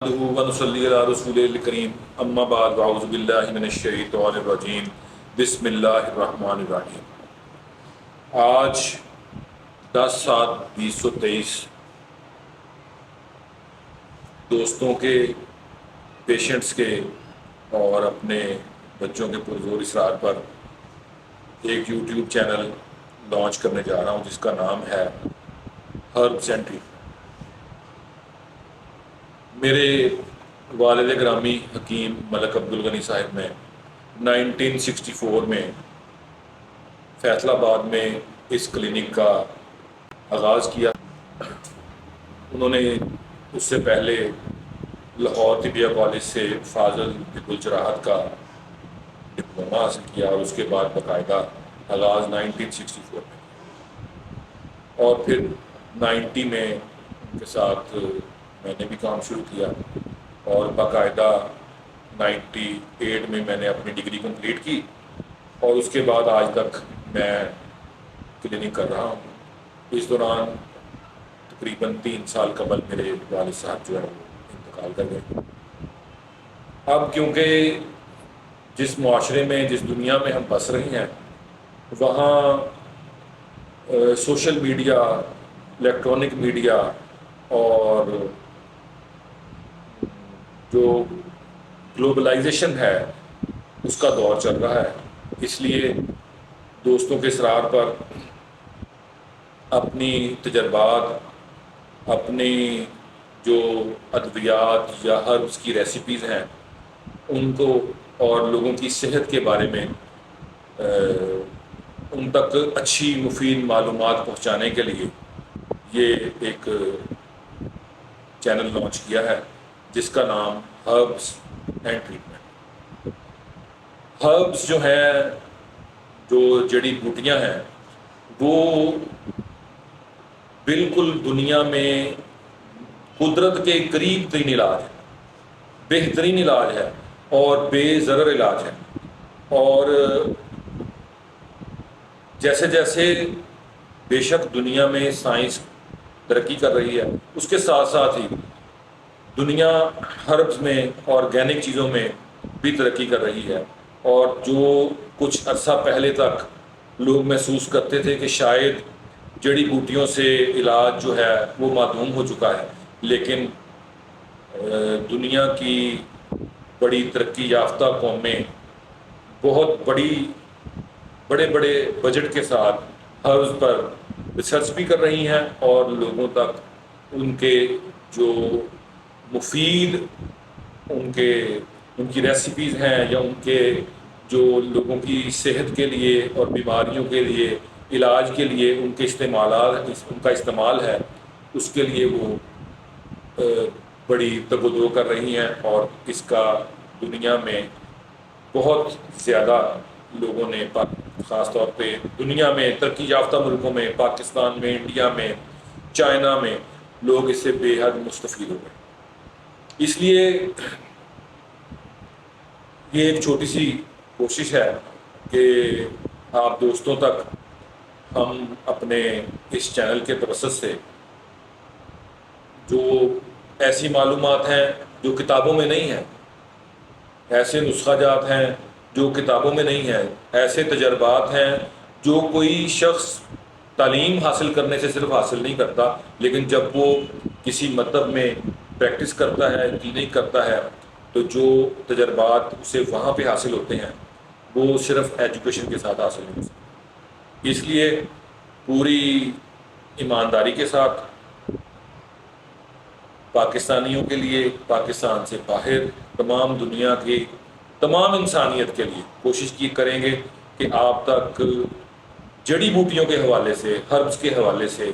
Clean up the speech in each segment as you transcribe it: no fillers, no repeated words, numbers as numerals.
ونصلی علی رسول الکریم اما بعد اعوذ باللہ من الشیطان الرجیم بسم اللہ الرحمن الرحیم۔ آج 10/7/2023 دوستوں کے، پیشنٹس کے اور اپنے بچوں کے پرزور اصرار پر ایک یوٹیوب چینل لانچ کرنے جا رہا ہوں جس کا نام ہے ہربس اینڈ ٹریٹمنٹ۔ میرے والد گرامی حکیم ملک عبدالغنی صاحب نے 1964 میں فیصل آباد میں اس کلینک کا آغاز کیا۔ انہوں نے اس سے پہلے لاہور طبیہ کالج سے فاضل طب الجراحت کا ڈپلوما حاصل کیا اور اس کے بعد باقاعدہ آغاز 1964 میں، اور پھر 90 میں ان کے ساتھ میں نے بھی کام شروع کیا اور باقاعدہ 98 میں نے اپنی ڈگری کمپلیٹ کی اور اس کے بعد آج تک میں کلینک کر رہا ہوں۔ اس دوران تقریباً 3 سال قبل میرے والد صاحب جو ہے وہ انتقال کر گئے۔ اب کیونکہ جس معاشرے میں، جس دنیا میں ہم بس رہے ہیں، وہاں سوشل میڈیا، الیکٹرانک میڈیا اور جو گلوبلائزیشن ہے اس کا دور چل رہا ہے، اس لیے دوستوں کے اصرار پر اپنی تجربات، اپنی جو ادویات یا ہربس کی ریسیپیز ہیں ان کو اور لوگوں کی صحت کے بارے میں ان تک اچھی مفید معلومات پہنچانے کے لیے یہ ایک چینل لانچ کیا ہے جس کا نام ہربس اینڈ ٹریٹمنٹ۔ ہربس جو ہیں، جو جڑی بوٹیاں ہیں، وہ بالکل دنیا میں قدرت کے قریب ترین علاج ہے، بہترین علاج ہے اور بے ضرر علاج ہے۔ اور جیسے جیسے بے شک دنیا میں سائنس ترقی کر رہی ہے، اس کے ساتھ ساتھ ہی دنیا ہربس میں، آرگینک چیزوں میں بھی ترقی کر رہی ہے۔ اور جو کچھ عرصہ پہلے تک لوگ محسوس کرتے تھے کہ شاید جڑی بوٹیوں سے علاج جو ہے وہ معدوم ہو چکا ہے، لیکن دنیا کی بڑی ترقی یافتہ قومیں بہت بڑے بجٹ کے ساتھ ہربس پر ریسرچ بھی کر رہی ہیں اور لوگوں تک ان کے جو مفید ان کی ریسیپیز ہیں یا ان کے جو لوگوں کی صحت کے لیے اور بیماریوں کے لیے، علاج کے لیے ان کے ان کا استعمال ہے، اس کے لیے وہ بڑی تگ و دو کر رہی ہیں۔ اور اس کا دنیا میں بہت زیادہ لوگوں نے، خاص طور پہ دنیا میں ترقی یافتہ ملکوں میں، پاکستان میں، انڈیا میں، چائنا میں، لوگ اس سے بے حد مستفید ہو گئے۔ اس لیے یہ ایک چھوٹی سی کوشش ہے کہ آپ دوستوں تک ہم اپنے اس چینل کے توسط سے جو ایسی معلومات ہیں جو کتابوں میں نہیں ہیں، ایسے نسخہ جات ہیں جو کتابوں میں نہیں ہیں، ایسے تجربات ہیں جو کوئی شخص تعلیم حاصل کرنے سے صرف حاصل نہیں کرتا، لیکن جب وہ کسی مطلب میں پریکٹس کرتا ہے، کلینک کرتا ہے، تو جو تجربات اسے وہاں پہ حاصل ہوتے ہیں وہ صرف ایجوکیشن کے ساتھ حاصل نہیں ہو سکتے۔ اس لیے پوری ایمانداری کے ساتھ پاکستانیوں کے لیے، پاکستان سے باہر تمام دنیا کی تمام انسانیت کے لیے کوشش کی کریں گے کہ آپ تک جڑی بوٹیوں کے حوالے سے، ہربس کے حوالے سے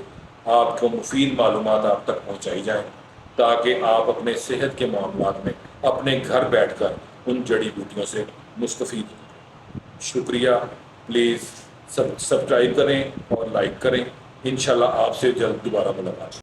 آپ کو مفید معلومات آپ تک پہنچائی جائیں، تاکہ آپ اپنے صحت کے معاملات میں اپنے گھر بیٹھ کر ان جڑی بوٹیوں سے مستفید ہوں۔ شکریہ۔ پلیز سبسکرائب کریں اور لائک کریں۔ انشاءاللہ آپ سے جلد دوبارہ ملاقات۔